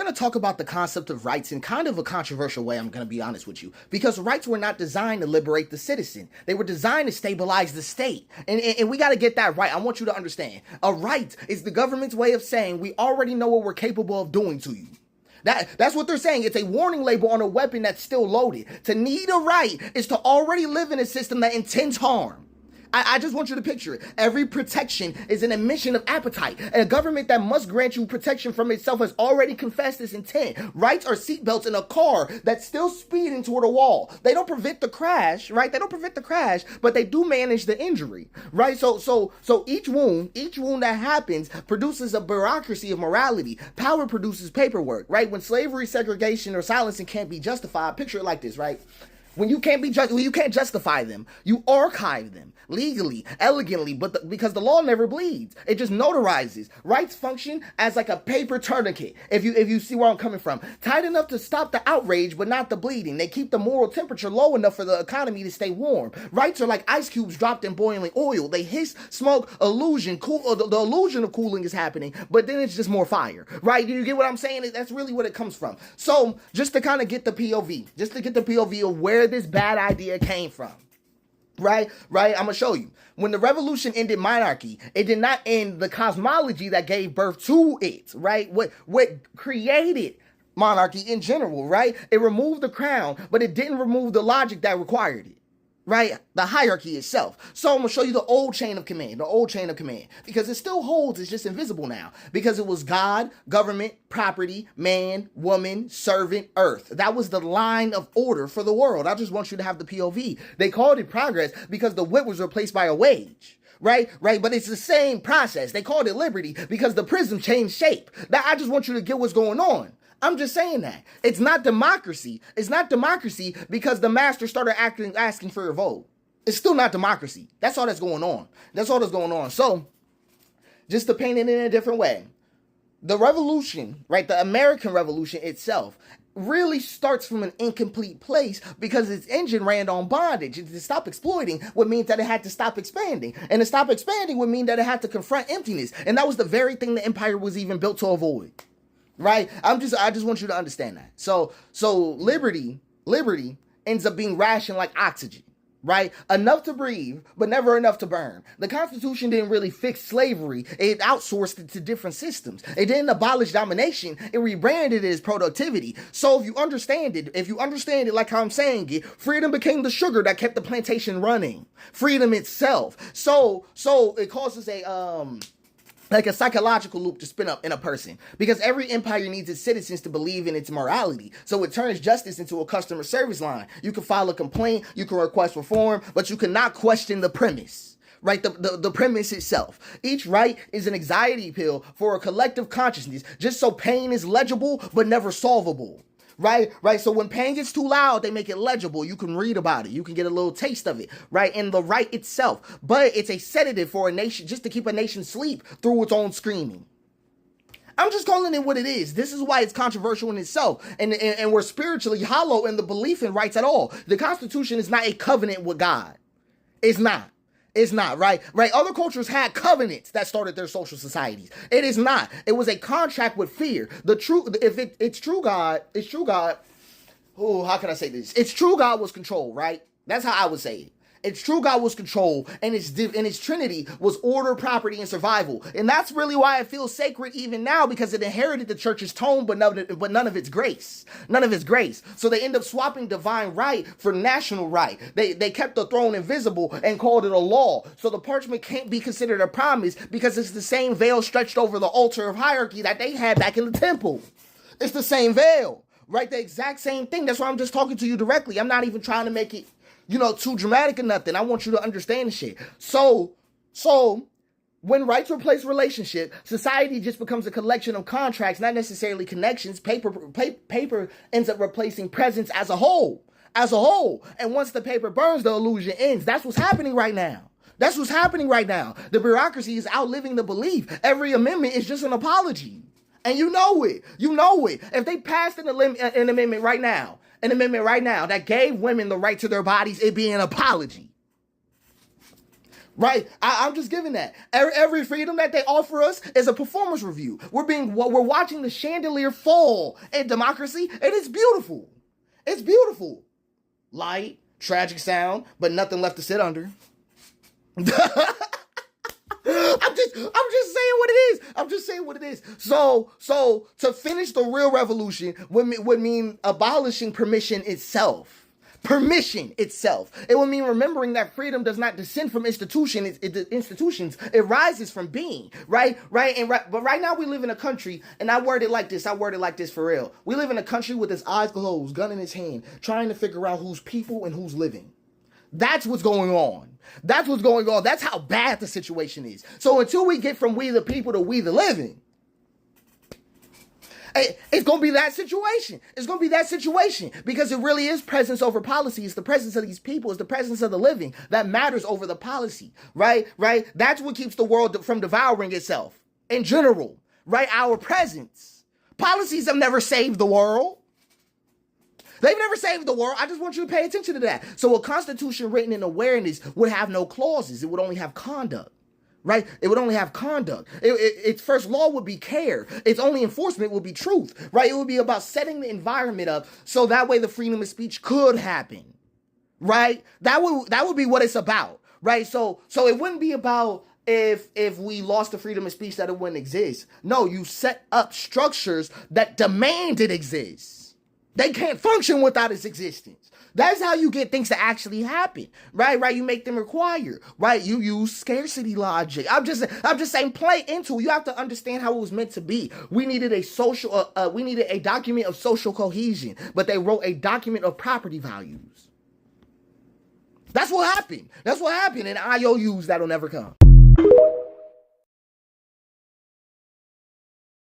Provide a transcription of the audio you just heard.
going to talk about the concept of rights in kind of a controversial way, I'm going to be honest with you, because rights were not designed to liberate the citizen. They were designed to stabilize the state. And we got to get that right. I want you to understand. A right is the government's way of saying we already know what we're capable of doing to you. That's what they're saying. It's a warning label on a weapon that's still loaded. To need a right is to already live in a system that intends harm. I just want you to picture it. Every protection is an admission of appetite. And a government that must grant you protection from itself has already confessed its intent. Rights are seatbelts in a car that's still speeding toward a wall. They don't prevent the crash, right? They don't prevent the crash, but they do manage the injury, right? So each wound that happens produces a bureaucracy of morality. Power produces paperwork, right? When slavery, segregation, or silencing can't be justified, picture it like this, right? When you can't justify them, you archive them legally, elegantly, because the law never bleeds. It just notarizes. Rights function as like a paper tourniquet, if you see where I'm coming from. Tight enough to stop the outrage, but not the bleeding. They keep the moral temperature low enough for the economy to stay warm. Rights are like ice cubes dropped in boiling oil. They hiss, smoke, illusion, the illusion of cooling is happening, but then it's just more fire, right? You get what I'm saying? That's really what it comes from. So just to kind of get the POV of where this bad idea came from. Right? I'm gonna show you. When the revolution ended monarchy, it did not end the cosmology that gave birth to it, right? What created monarchy in general, right? It removed the crown, but it didn't remove the logic that required it. Right? The hierarchy itself. So I'm going to show you the old chain of command, because it still holds, it's just invisible now, because it was God, government, property, man, woman, servant, earth. That was the line of order for the world. I just want you to have the POV. They called it progress because the whip was replaced by a wage. Right, but it's the same process. They called it liberty because the prism changed shape. Now, I just want you to get what's going on. I'm just saying that. It's not democracy. It's not democracy because the master started asking for your vote. It's still not democracy. That's all that's going on. So, just to paint it in a different way, the revolution, right, the American Revolution itself, really starts from an incomplete place because its engine ran on bondage. To stop exploiting would mean that it had to stop expanding. And to stop expanding would mean that it had to confront emptiness. And that was the very thing the empire was even built to avoid. Right? I just want you to understand that. So liberty ends up being rationed like oxygen, right? Enough to breathe, but never enough to burn. The Constitution didn't really fix slavery. It outsourced it to different systems. It didn't abolish domination. It rebranded it as productivity. So if you understand it like how I'm saying it, freedom became the sugar that kept the plantation running. Freedom itself. So it causes like a psychological loop to spin up in a person, because every empire needs its citizens to believe in its morality. So it turns justice into a customer service line. You can file a complaint, you can request reform, but you cannot question the premise. Right? The premise itself. Each right is an anxiety pill for a collective consciousness, just so pain is legible but never solvable. Right? So when pain gets too loud, they make it legible. You can read about it. You can get a little taste of it, right? And the right itself. But it's a sedative for a nation, just to keep a nation sleep through its own screaming. I'm just calling it what it is. This is why it's controversial in itself. And we're spiritually hollow in the belief in rights at all. The Constitution is not a covenant with God. It's not. It's not, right? Other cultures had covenants that started their social societies. It is not. It was a contract with fear. It's true God. Oh, how can I say this? It's true God was control, right? That's how I would say it. It's true God was control, and its trinity was order, property, and survival. And that's really why it feels sacred even now, because it inherited the church's tone, but none of its grace. None of its grace. So they end up swapping divine right for national right. They kept the throne invisible and called it a law. So the parchment can't be considered a promise because it's the same veil stretched over the altar of hierarchy that they had back in the temple. It's the same veil, right? The exact same thing. That's why I'm just talking to you directly. I'm not even trying to make it too dramatic or nothing. I want you to understand the shit. So when rights replace relationship, society just becomes a collection of contracts, not necessarily connections. Paper ends up replacing presence as a whole. And once the paper burns, the illusion ends. That's what's happening right now. The bureaucracy is outliving the belief. Every amendment is just an apology. And you know it. If they passed an amendment right now that gave women the right to their bodies, it'd be an apology. Right? I'm just giving that. Every freedom that they offer us is a performance review. We're watching the chandelier fall in democracy, and it's beautiful. It's beautiful. Light, tragic sound, but nothing left to sit under. I'm just saying what it is. I'm just saying what it is. So to finish the real revolution would mean abolishing permission itself. Permission itself. It would mean remembering that freedom does not descend from institutions. It rises from being, right? But right now we live in a country, and I word it like this for real. We live in a country with its eyes closed, gun in its hand, trying to figure out who's people and who's living. That's what's going on. That's what's going on. That's how bad the situation is. So until we get from we the people to we the living, it's going to be that situation. It's going to be that situation because it really is presence over policy. It's the presence of these people. It's the presence of the living that matters over the policy, right? That's what keeps the world from devouring itself in general, right? Our presence. Policies have never saved the world. They've never saved the world. I just want you to pay attention to that. So a constitution written in awareness would have no clauses. It would only have conduct. Right? It would only have conduct. Its first law would be care. Its only enforcement would be truth. Right? It would be about setting the environment up so that way the freedom of speech could happen. Right? That would be what it's about. Right? So it wouldn't be about if we lost the freedom of speech that it wouldn't exist. No, you set up structures that demand it exists. They can't function without its existence. That's how you get things to actually happen, right? You make them require, right? You use scarcity logic. I'm just saying, play into it. You have to understand how it was meant to be. We needed a document of social cohesion, but they wrote a document of property values. That's what happened. And IOUs that'll never come.